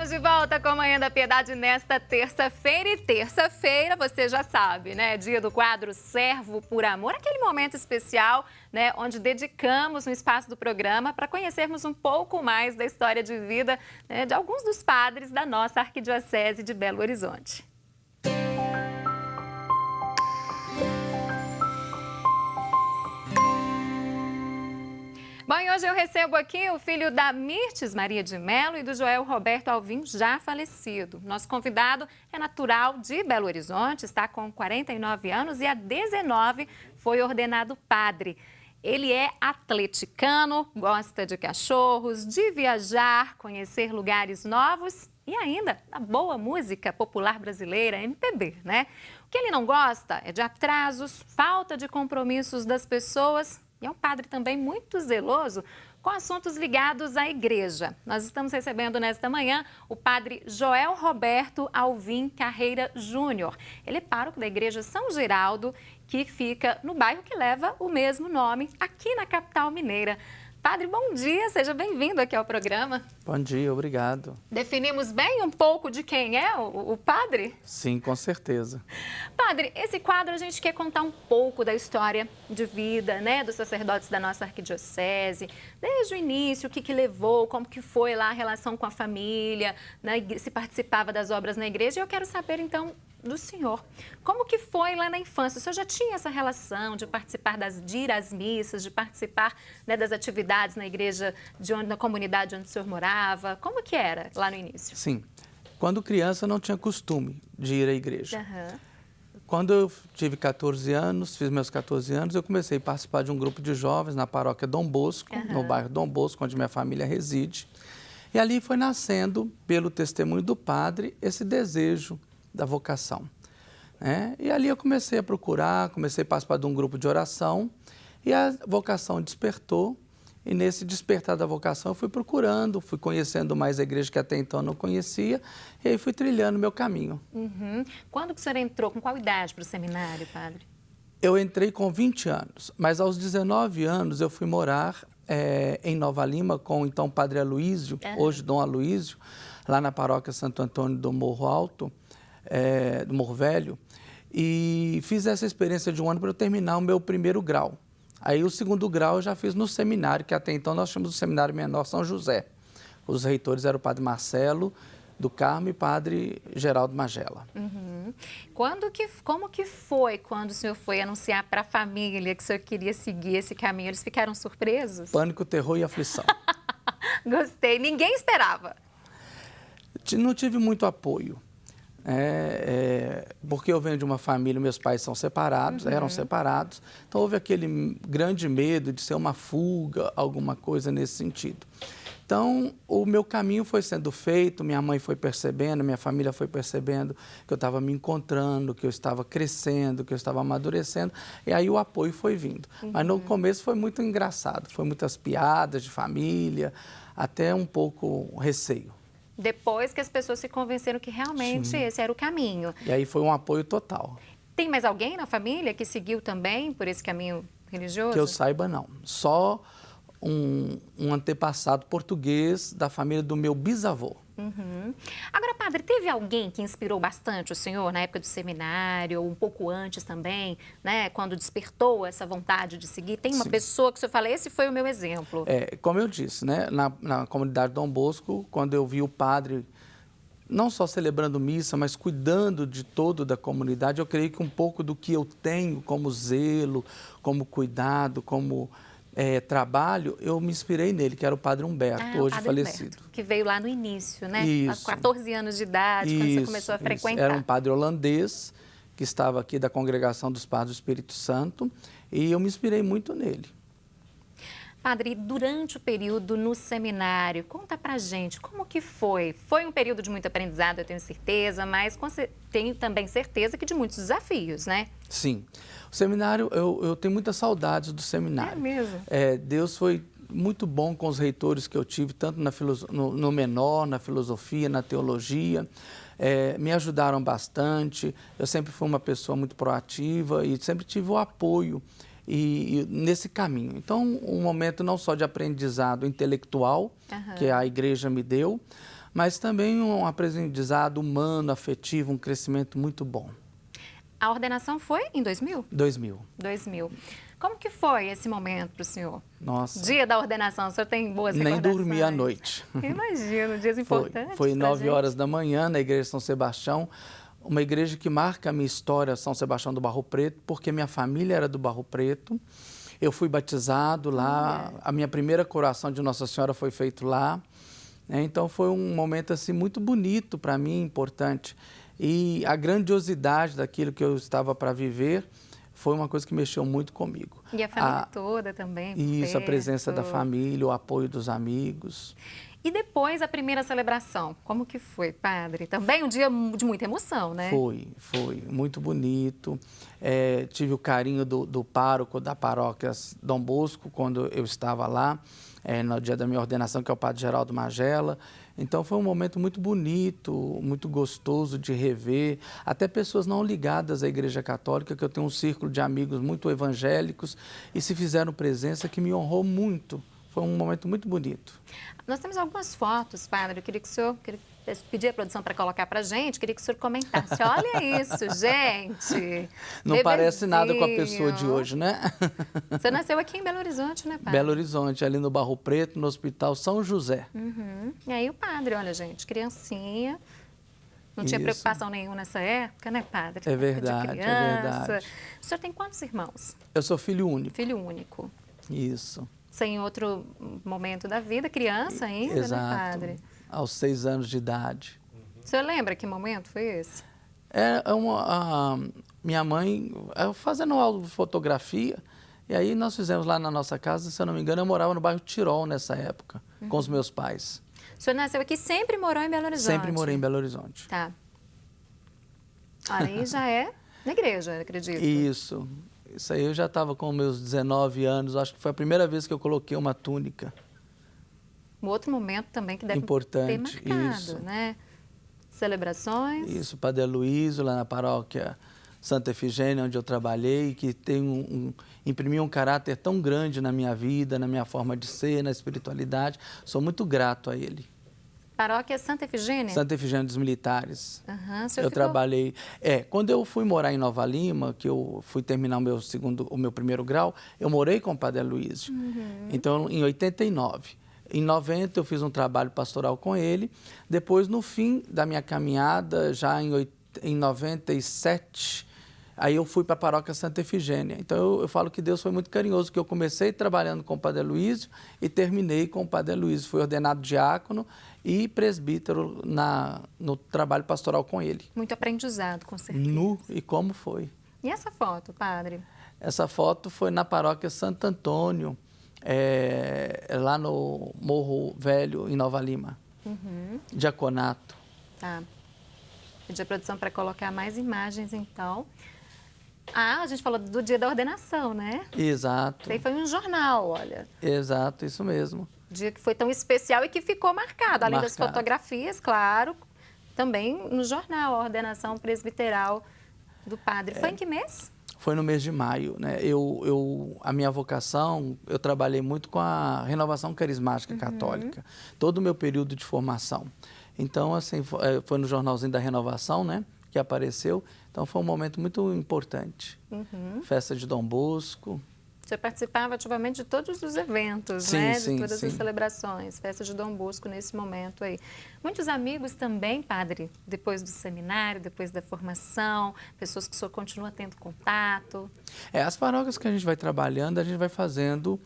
Estamos de volta com a Manhã da Piedade nesta terça-feira. E terça-feira, você já sabe, né? Dia do quadro Servo por Amor, aquele momento especial, né? Onde dedicamos um espaço do programa para conhecermos um pouco mais da história de vida, né, de alguns dos padres da nossa Arquidiocese de Belo Horizonte. Bom, e hoje eu recebo aqui o filho da Mirtes Maria de Melo e do Joel Roberto Alvim, já falecido. Nosso convidado é natural de Belo Horizonte, está com 49 anos e há 19 foi ordenado padre. Ele é atleticano, gosta de cachorros, de viajar, conhecer lugares novos e ainda da boa música popular brasileira, MPB, né? O que ele não gosta é de atrasos, falta de compromissos das pessoas. E é um padre também muito zeloso com assuntos ligados à igreja. Nós estamos recebendo nesta manhã o padre Joel Roberto Alvim Carreira Júnior. Ele é pároco da Igreja São Geraldo, que fica no bairro que leva o mesmo nome, aqui na capital mineira. Padre, bom dia, seja bem-vindo aqui ao programa. Bom dia, obrigado. Definimos bem um pouco de quem é o padre? Sim, com certeza. Padre, esse quadro a gente quer contar um pouco da história de vida, né, dos sacerdotes da nossa arquidiocese, desde o início, o que levou, como que foi lá a relação com a família, né, se participava das obras na igreja. E eu quero saber, então, do senhor, como que foi lá na infância? O senhor já tinha essa relação de participar de ir às missas, de participar, né, das atividades na igreja, na comunidade onde o senhor morava? Como que era lá no início? Sim, quando criança eu não tinha costume de ir à igreja. Uhum. Quando eu tive 14 anos, fiz meus 14 anos, eu comecei a participar de um grupo de jovens na paróquia Dom Bosco, no bairro Dom Bosco, onde minha família reside. E ali foi nascendo, pelo testemunho do padre, esse desejo da vocação, né? E ali eu comecei a procurar, comecei a participar de um grupo de oração e a vocação despertou. E nesse despertar da vocação eu fui procurando, fui conhecendo mais a igreja que até então eu não conhecia e aí fui trilhando o meu caminho. Uhum. Quando que o senhor entrou, com qual idade para o seminário, padre? Eu entrei com 20 anos, mas aos 19 anos eu fui morar em Nova Lima com o então Padre Aloísio, hoje Dom Aloísio, lá na paróquia Santo Antônio do Morro Alto, do Morro Velho, e fiz essa experiência de um ano para eu terminar o meu primeiro grau. Aí o segundo grau eu já fiz no seminário, que até então nós tínhamos o Seminário Menor São José. Os reitores eram o Padre Marcelo do Carmo e Padre Geraldo Magela. Uhum. Como que foi quando o senhor foi anunciar para a família que o senhor queria seguir esse caminho? Eles ficaram surpresos? Pânico, terror e aflição. Gostei, ninguém esperava. Não tive muito apoio. Porque eu venho de uma família, meus pais são separados, eram separados, então houve aquele grande medo de ser uma fuga, alguma coisa nesse sentido. Então, o meu caminho foi sendo feito, minha mãe foi percebendo, minha família foi percebendo que eu estava me encontrando, que eu estava crescendo, que eu estava amadurecendo, e aí o apoio foi vindo. Mas no começo foi muito engraçado, foi muitas piadas de família, até um pouco receio. Depois que as pessoas se convenceram que realmente esse era o caminho. E aí foi um apoio total. Tem mais alguém na família que seguiu também por esse caminho religioso? Que eu saiba, não. Só um antepassado português da família do meu bisavô. Uhum. Agora, padre, teve alguém que inspirou bastante o senhor na época do seminário, ou um pouco antes também, né? Quando despertou essa vontade de seguir? Tem uma pessoa que o senhor fala, esse foi o meu exemplo. Como eu disse, né? Na comunidade Dom Bosco, quando eu vi o padre não só celebrando missa, mas cuidando de todo da comunidade, eu creio que um pouco do que eu tenho como zelo, como cuidado, como trabalho, eu me inspirei nele, que era o Padre Humberto, hoje padre falecido. Humberto, que veio lá no início, né? Isso. Aos 14 anos de idade, quando você começou a frequentar. Era um padre holandês, que estava aqui da Congregação dos Padres do Espírito Santo, e eu me inspirei muito nele. Padre, durante o período no seminário, conta pra gente como que foi. Foi um período de muito aprendizado, eu tenho certeza, mas tenho também certeza que de muitos desafios, né? Sim. O seminário, eu tenho muitas saudades do seminário. É mesmo? Deus foi muito bom com os reitores que eu tive, tanto no menor, na filosofia, na teologia. Me ajudaram bastante. Eu sempre fui uma pessoa muito proativa e sempre tive o apoio e nesse caminho. Então, um momento não só de aprendizado intelectual, que a igreja me deu, mas também um aprendizado humano, afetivo, um crescimento muito bom. A ordenação foi em 2000? 2000. 2000. Como que foi esse momento para o senhor? Nossa. Dia da ordenação, o senhor tem boas Nem recordações? dormi à noite. Imagino, dias importantes. Foi pra 9 gente. horas da manhã na igreja de São Sebastião, uma igreja que marca a minha história, São Sebastião do Barro Preto, porque minha família era do Barro Preto. Eu fui batizado lá, a minha primeira coração de Nossa Senhora foi feito lá. Então foi um momento assim muito bonito para mim, importante. E a grandiosidade daquilo que eu estava para viver foi uma coisa que mexeu muito comigo. E a família toda também. Isso, a presença da perto. família, o apoio dos amigos. E depois a primeira celebração, como que foi, padre? Também um dia de muita emoção, né? Foi muito bonito. Tive o carinho do pároco da paróquia Dom Bosco, quando eu estava lá, no dia da minha ordenação, que é o padre Geraldo Magela. Então foi um momento muito bonito, muito gostoso de rever. Até pessoas não ligadas à Igreja Católica, que eu tenho um círculo de amigos muito evangélicos, e se fizeram presença que me honrou muito. Foi um momento muito bonito. Nós temos algumas fotos, padre. Eu queria que o senhor pedir a produção para colocar para a gente. Queria que o senhor comentasse. Olha isso, gente. Não parece nada com a pessoa de hoje, né? Você nasceu aqui em Belo Horizonte, né, padre? Belo Horizonte, ali no Barro Preto, no Hospital São José. Uhum. E aí o padre, olha, gente, criancinha. Não tinha preocupação nenhuma nessa época, né, padre? É verdade, é verdade. O senhor tem quantos irmãos? Eu sou filho único. Filho único. Isso. Sem outro momento da vida, criança ainda, Exato. né, padre? Aos 6 anos de idade. O senhor lembra que momento foi esse? Minha mãe fazendo aula de fotografia, e aí nós fizemos lá na nossa casa, se eu não me engano, eu morava no bairro Tirol nessa época, com os meus pais. O senhor nasceu aqui e sempre morou em Belo Horizonte? Sempre morei em Belo Horizonte. Tá. Aí já é na igreja, acredito. Isso aí eu já estava com meus 19 anos, acho que foi a primeira vez que eu coloquei uma túnica. Um outro momento também que deve Importante, ter marcado, isso. né? Celebrações. Isso, Padre Aloysio, lá na paróquia Santa Efigênia, onde eu trabalhei, que imprimiu um caráter tão grande na minha vida, na minha forma de ser, na espiritualidade. Sou muito grato a ele. Paróquia Santa Efigênia? Santa Efigênia dos Militares. Uhum, eu trabalhei. Quando eu fui morar em Nova Lima, que eu fui terminar o meu primeiro grau, eu morei com o Padre Aloysio. Então, em 89. Em 90, eu fiz um trabalho pastoral com ele. Depois, no fim da minha caminhada, já em 97, aí eu fui para a paróquia Santa Efigênia. Então, eu falo que Deus foi muito carinhoso, que eu comecei trabalhando com o Padre Aloysio e terminei com o Padre Aloysio. Fui ordenado diácono e presbítero no trabalho pastoral com ele. Muito aprendizado, com certeza. E como foi? E essa foto, padre? Essa foto foi na paróquia Santo Antônio, lá no Morro Velho, em Nova Lima. Diaconato. Tá. Pedi a produção para colocar mais imagens, então. A gente falou do dia da ordenação, né? Exato. Isso aí foi um jornal, olha. Exato, isso mesmo. Dia que foi tão especial e que ficou marcado, além das fotografias, claro, também no jornal, a ordenação presbiteral do padre. Foi em que mês? Foi no mês de maio, né? A minha vocação, eu trabalhei muito com a renovação carismática católica, todo o meu período de formação. Então, assim, foi no jornalzinho da renovação, né, que apareceu. Então, foi um momento muito importante. Festa de Dom Bosco. Você participava ativamente de todos os eventos, sim, né? Sim, de todas sim. as celebrações, festa de Dom Bosco nesse momento aí. Muitos amigos também, padre, depois do seminário, depois da formação, pessoas que o senhor continua tendo contato. As paróquias que a gente vai trabalhando, a gente vai fazendo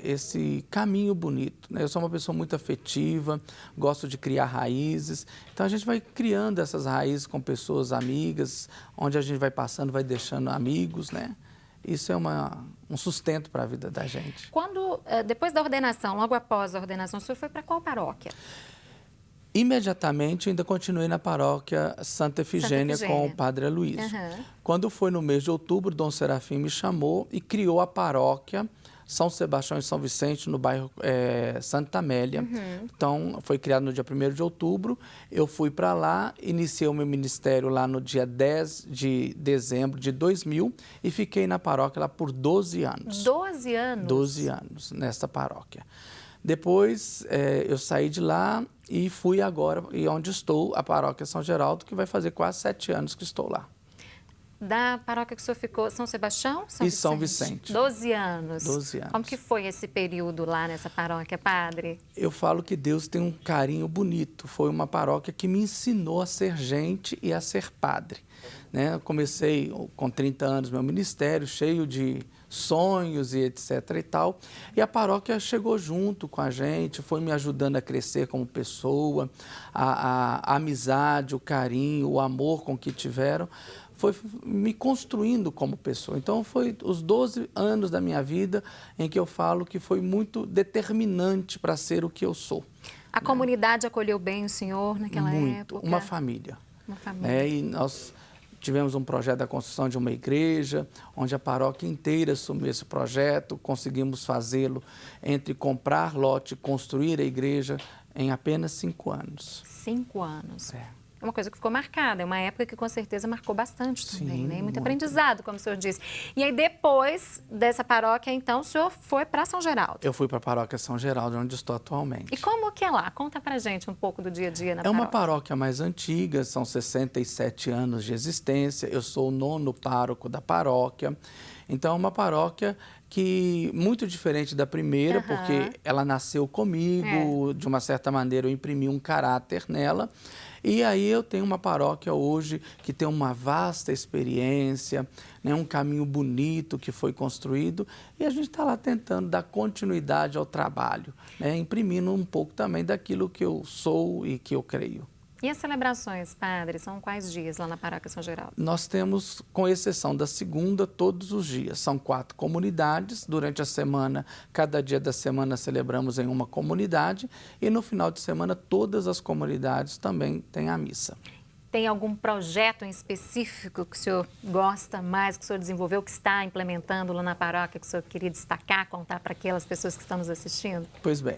esse caminho bonito, né? Eu sou uma pessoa muito afetiva, gosto de criar raízes, então a gente vai criando essas raízes com pessoas amigas, onde a gente vai passando, vai deixando amigos, né? Isso é um sustento para a vida da gente. Depois da ordenação, logo após a ordenação, o senhor foi para qual paróquia? Imediatamente, ainda continuei na paróquia Santa Efigênia com o Padre Aloysio. Quando foi no mês de outubro, Dom Serafim me chamou e criou a paróquia São Sebastião e São Vicente, no bairro Santa Amélia. Então, foi criado no dia 1º de outubro. Eu fui para lá, iniciei o meu ministério lá no dia 10 de dezembro de 2000 e fiquei na paróquia lá por 12 anos. 12 anos? 12 anos nessa paróquia. Depois eu saí de lá e fui agora, e onde estou, a paróquia São Geraldo, que vai fazer quase 7 anos que estou lá. Da paróquia que o senhor ficou, São Sebastião? E São Vicente. 12 anos. 12 anos. Como que foi esse período lá nessa paróquia, padre? Eu falo que Deus tem um carinho bonito. Foi uma paróquia que me ensinou a ser gente e a ser padre. Né? Eu comecei com 30 anos meu ministério, cheio de sonhos e etc. e tal. E a paróquia chegou junto com a gente, foi me ajudando a crescer como pessoa, a amizade, o carinho, o amor com que tiveram, foi me construindo como pessoa. Então, foi os 12 anos da minha vida em que eu falo que foi muito determinante para ser o que eu sou. A comunidade acolheu bem o senhor naquela Muito, época? uma família. Uma família. E nós tivemos um projeto da construção de uma igreja, onde a paróquia inteira assumiu esse projeto, conseguimos fazê-lo entre comprar lote e construir a igreja em apenas 5 anos. 5 anos. É. É uma coisa que ficou marcada, é uma época que com certeza marcou bastante também, Sim, né? Muito muito. aprendizado, como o senhor disse. E aí depois dessa paróquia, então, o senhor foi para São Geraldo. Eu fui para a paróquia São Geraldo, onde estou atualmente. E como que é lá? Conta pra gente um pouco do dia a dia na É paróquia. uma paróquia mais antiga, são 67 anos de existência, eu sou o 9º pároco da paróquia. Então, é uma paróquia que muito diferente da primeira, porque ela nasceu comigo, de uma certa maneira eu imprimi um caráter nela. E aí eu tenho uma paróquia hoje que tem uma vasta experiência, né, um caminho bonito que foi construído, e a gente está lá tentando dar continuidade ao trabalho, né, imprimindo um pouco também daquilo que eu sou e que eu creio. E as celebrações, padre, são quais dias lá na paróquia São Geraldo? Nós temos, com exceção da segunda, todos os dias. São 4 comunidades. Durante a semana, cada dia da semana celebramos em uma comunidade. E no final de semana, todas as comunidades também têm a missa. Tem algum projeto em específico que o senhor gosta mais, que o senhor desenvolveu, que está implementando lá na paróquia, que o senhor queria destacar, contar para aquelas pessoas que estão nos assistindo? Pois bem,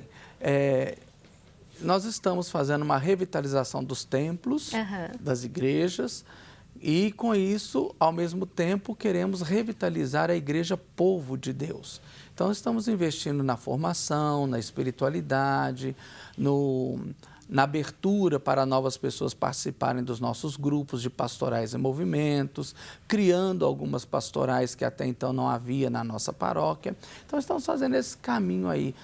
nós estamos fazendo uma revitalização dos templos, das igrejas, e com isso, ao mesmo tempo, queremos revitalizar a igreja povo de Deus. Então, estamos investindo na formação, na espiritualidade, na abertura para novas pessoas participarem dos nossos grupos de pastorais e movimentos, criando algumas pastorais que até então não havia na nossa paróquia. Então, estamos fazendo esse caminho aí,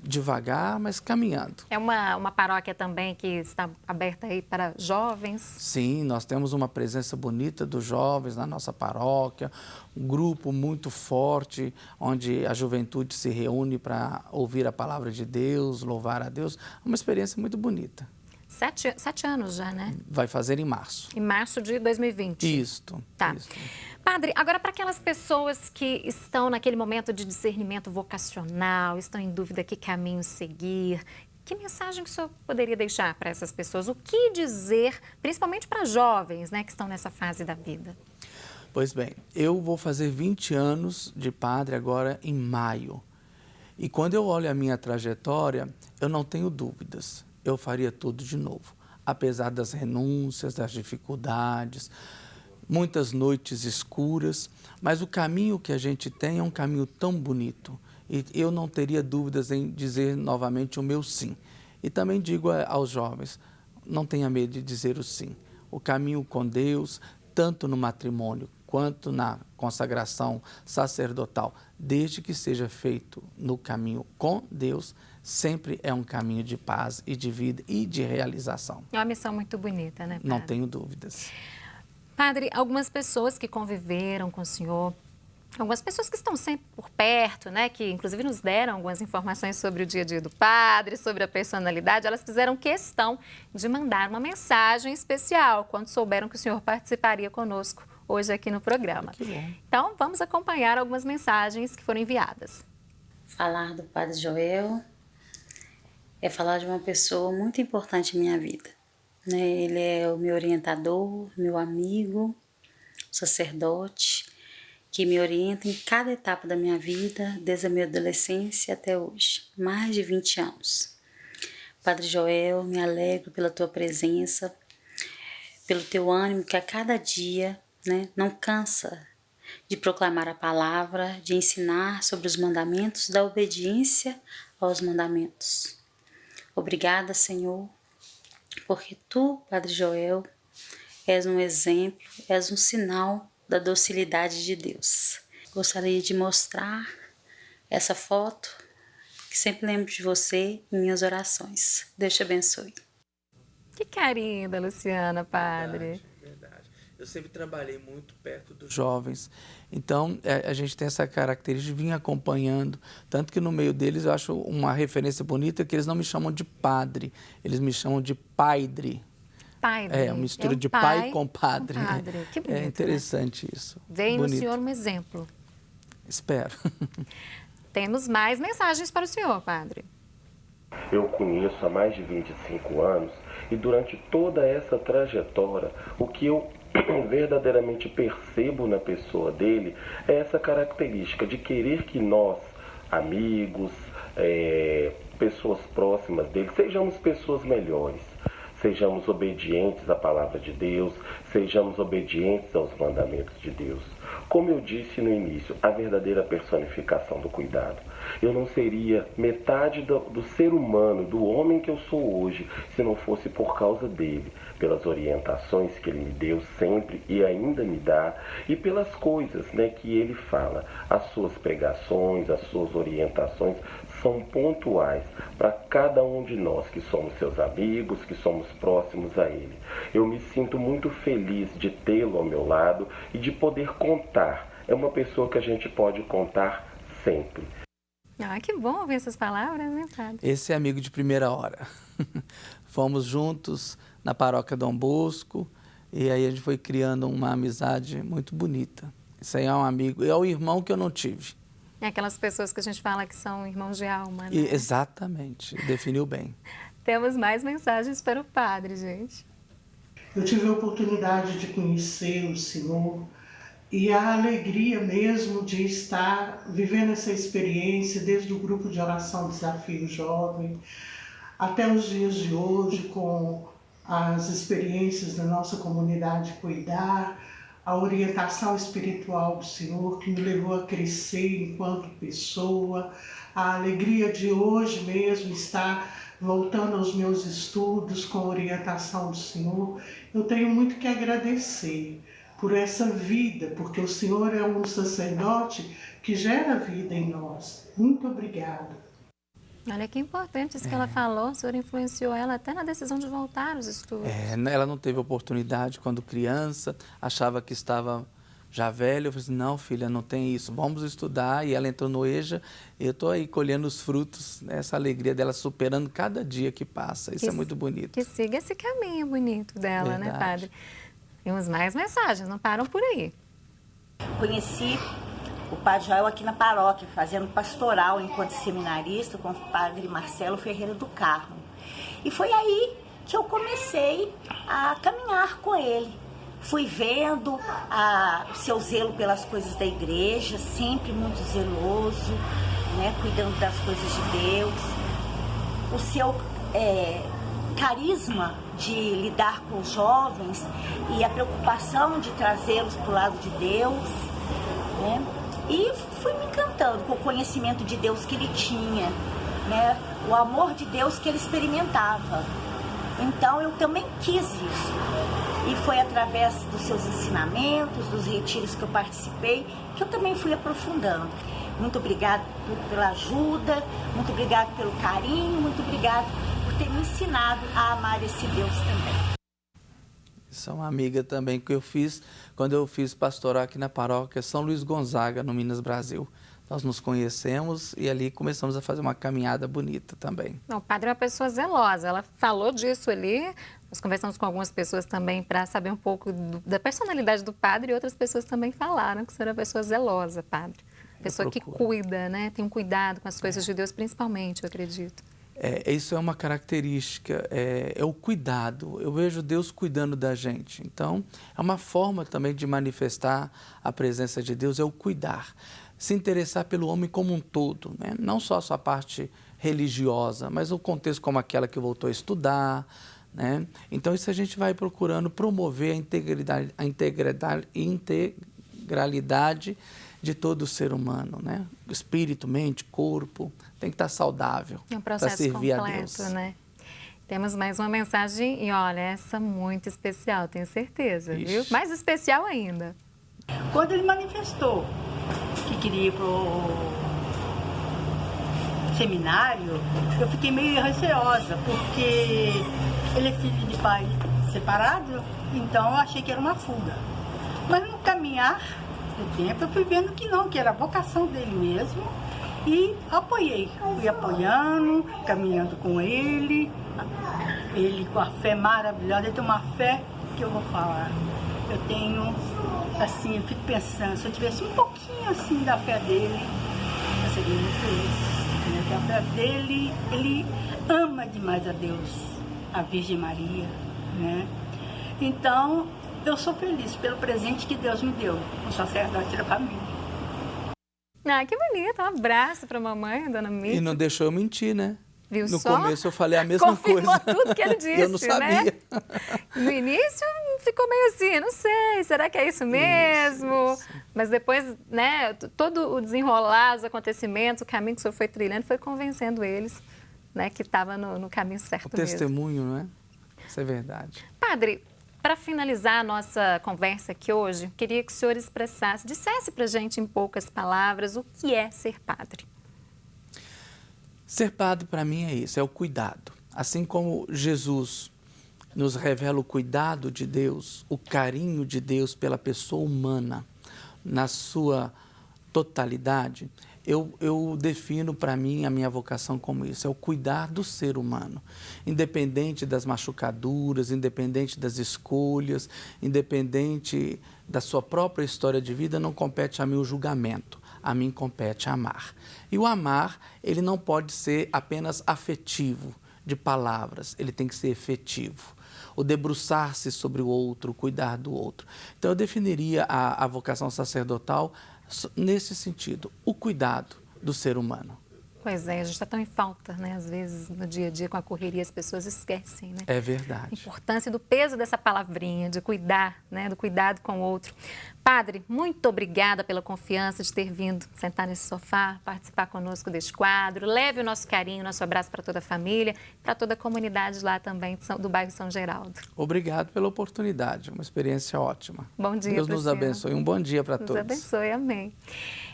devagar, mas caminhando. É uma paróquia também que está aberta aí para jovens? Sim, nós temos uma presença bonita dos jovens na nossa paróquia, um grupo muito forte, onde a juventude se reúne para ouvir a palavra de Deus, louvar a Deus. Uma experiência muito bonita. 7 anos já, né? Vai fazer em março. Em março de 2020. Isto. Tá. Isto. Padre, agora para aquelas pessoas que estão naquele momento de discernimento vocacional, estão em dúvida que caminho seguir, que mensagem que o senhor poderia deixar para essas pessoas? O que dizer, principalmente para jovens, né, que estão nessa fase da vida? Pois bem, eu vou fazer 20 anos de padre agora em maio. E quando eu olho a minha trajetória, eu não tenho dúvidas. Eu faria tudo de novo, apesar das renúncias, das dificuldades, muitas noites escuras, mas o caminho que a gente tem é um caminho tão bonito e eu não teria dúvidas em dizer novamente o meu sim. E também digo aos jovens, não tenha medo de dizer o sim. O caminho com Deus, tanto no matrimônio quanto na consagração sacerdotal, desde que seja feito no caminho com Deus, sempre é um caminho de paz e de vida e de realização. É uma missão muito bonita, né, padre? Não tenho dúvidas. Padre, algumas pessoas que conviveram com o senhor, algumas pessoas que estão sempre por perto, né, que inclusive nos deram algumas informações sobre o dia a dia do padre, sobre a personalidade, elas fizeram questão de mandar uma mensagem especial quando souberam que o senhor participaria conosco hoje aqui no programa. Que bom. Então, vamos acompanhar algumas mensagens que foram enviadas. Falar do Padre Joel é falar de uma pessoa muito importante em minha vida. Ele é o meu orientador, meu amigo, sacerdote, que me orienta em cada etapa da minha vida, desde a minha adolescência até hoje, mais de 20 anos. Padre Joel, me alegro pela tua presença, pelo teu ânimo que a cada dia não cansa de proclamar a palavra, de ensinar sobre os mandamentos, da obediência aos mandamentos. Obrigada, Senhor, porque Tu, Padre Joel, és um exemplo, és um sinal da docilidade de Deus. Gostaria de mostrar essa foto, que sempre lembro de você em minhas orações. Deus te abençoe. Que carinho da Luciana, padre. Verdade. Eu sempre trabalhei muito perto dos jovens, então a gente tem essa característica de vir acompanhando, tanto que no meio deles eu acho uma referência bonita que eles não me chamam de padre, eles me chamam de paidre. Padre. É uma mistura um de pai com padre. Que bonito, é interessante, né? Isso. Veio no Bonito. senhor um exemplo. Espero. Temos mais mensagens para o senhor, padre. Eu o conheço há mais de 25 anos e durante toda essa trajetória, o que eu verdadeiramente percebo na pessoa dele é essa característica de querer que nós, amigos, pessoas próximas dele, sejamos pessoas melhores. Sejamos obedientes à palavra de Deus, sejamos obedientes aos mandamentos de Deus. Como eu disse no início, a verdadeira personificação do cuidado. Eu não seria metade do ser humano, do homem que eu sou hoje, se não fosse por causa dele, pelas orientações que ele me deu sempre e ainda me dá, e pelas coisas, né, que ele fala. As suas pregações, as suas orientações são pontuais para cada um de nós que somos seus amigos, que somos próximos a ele. Eu me sinto muito feliz de tê-lo ao meu lado e de poder contar. É uma pessoa que a gente pode contar sempre. Ah, que bom ouvir essas palavras, né, padre? Esse é amigo de primeira hora. Fomos juntos na paróquia Dom Bosco e aí a gente foi criando uma amizade muito bonita. Isso aí é um amigo, é o irmão que eu não tive. É aquelas pessoas que a gente fala que são irmãos de alma, né? Exatamente, definiu bem. Temos mais mensagens para o padre, gente. Eu tive a oportunidade de conhecer o Senhor e a alegria mesmo de estar vivendo essa experiência desde o grupo de oração Desafio Jovem até os dias de hoje, com as experiências da nossa comunidade Cuidar, a orientação espiritual do Senhor que me levou a crescer enquanto pessoa, a alegria de hoje mesmo estar voltando aos meus estudos com a orientação do Senhor. Eu tenho muito que agradecer por essa vida, porque o Senhor é um sacerdote que gera vida em nós. Muito obrigada. Olha que importante isso que ela falou, o senhor influenciou ela até na decisão de voltar aos estudos. Ela não teve oportunidade quando criança, achava que estava já velha. Eu falei assim, não, filha, não tem isso, vamos estudar. E ela entrou no EJA e eu estou aí colhendo os frutos, né, essa alegria dela superando cada dia que passa. Isso é muito bonito. Que siga esse caminho bonito dela, né, padre? Temos mais mensagens, não param por aí. Conheci o Padre Joel aqui na paróquia, fazendo pastoral enquanto seminarista com o Padre Marcelo Ferreira do Carmo. E foi aí que eu comecei a caminhar com ele. Fui vendo o seu zelo pelas coisas da igreja, sempre muito zeloso, né, cuidando das coisas de Deus. O seu carisma de lidar com os jovens e a preocupação de trazê-los para o lado de Deus, né? E fui me encantando com o conhecimento de Deus que ele tinha, né? O amor de Deus que ele experimentava. Então eu também quis isso. E foi através dos seus ensinamentos, dos retiros que eu participei, que eu também fui aprofundando. Muito obrigada pela ajuda, muito obrigada pelo carinho, muito obrigada por ter me ensinado a amar esse Deus também. Isso é uma amiga também que eu fiz quando eu fiz pastoral aqui na paróquia São Luís Gonzaga, no Minas Brasil. Nós nos conhecemos e ali começamos a fazer uma caminhada bonita também. O padre é uma pessoa zelosa, ela falou disso ali. Nós conversamos com algumas pessoas também para saber um pouco da personalidade do padre e outras pessoas também falaram que o senhor é uma pessoa zelosa, padre. Pessoa que cuida, né? Tem um cuidado com as coisas de Deus, principalmente, eu acredito. Isso é uma característica, é o cuidado. Eu vejo Deus cuidando da gente. Então, é uma forma também de manifestar a presença de Deus, é o cuidar. Se interessar pelo homem como um todo, né? Não só a sua parte religiosa, mas o contexto como aquela que voltou a estudar, né? Então, isso a gente vai procurando promover a integridade integralidade de todo ser humano, né? Espírito, mente, corpo, tem que estar saudável É um para processo servir a completo, Deus. né? Temos mais uma mensagem e olha, essa muito especial, tenho certeza, viu? Ixi. Mais especial ainda. Quando ele manifestou que queria ir pro seminário, eu fiquei meio receosa, porque ele é filho de pai separado, então eu achei que era uma fuga. Mas no caminhar do tempo eu fui vendo que não, que era a vocação dele mesmo, e apoiei. Fui apoiando, caminhando com ele com a fé maravilhosa, ele tem uma fé que eu vou falar. Eu tenho, assim, eu fico pensando, se eu tivesse um pouquinho assim da fé dele, eu seria muito feliz. Porque a fé dele, ele ama demais a Deus, a Virgem Maria, né? Então, eu sou feliz pelo presente que Deus me deu, o sacerdote da família. Ah, que bonito, um abraço para a mamãe, dona Mirtes. E não deixou eu mentir, né? Viu No só? começo eu falei a mesma Confirmou coisa. tudo que ele disse, Eu não sabia. né? No início ficou meio assim, não sei, será que é isso mesmo? Isso. Mas depois, né, todo o desenrolar, os acontecimentos, o caminho que o senhor foi trilhando, foi convencendo eles, né, que estava no caminho certo O mesmo. testemunho, não é? Isso é verdade. Padre, para finalizar a nossa conversa aqui hoje, queria que o senhor expressasse, dissesse para a gente em poucas palavras o que é ser padre. Ser padre para mim é isso, é o cuidado. Assim como Jesus nos revela o cuidado de Deus, o carinho de Deus pela pessoa humana na sua totalidade, eu defino para mim a minha vocação como isso, é o cuidar do ser humano, independente das machucaduras, independente das escolhas, independente da sua própria história de vida, não compete a mim o julgamento, a mim compete amar. E o amar, ele não pode ser apenas afetivo, de palavras, ele tem que ser efetivo. O debruçar-se sobre o outro, o cuidar do outro. Então eu definiria a vocação sacerdotal nesse sentido, o cuidado do ser humano. Pois é, a gente está tão em falta, né? Às vezes, no dia a dia, com a correria, as pessoas esquecem, né? É A verdade. importância do peso dessa palavrinha, de cuidar, né? Do cuidado com o outro. Padre, muito obrigada pela confiança de ter vindo sentar nesse sofá, participar conosco deste quadro. Leve o nosso carinho, nosso abraço para toda a família, para toda a comunidade lá também do bairro São Geraldo. Obrigado pela oportunidade, uma experiência ótima. Bom dia, Deus nos Priscila. abençoe. Um bom dia para Deus todos. abençoe, amém.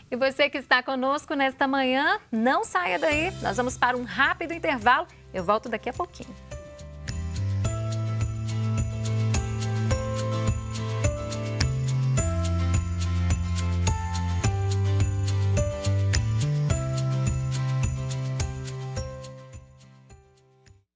E você que está conosco nesta manhã, não saia daí. Nós vamos para um rápido intervalo. Eu volto daqui a pouquinho.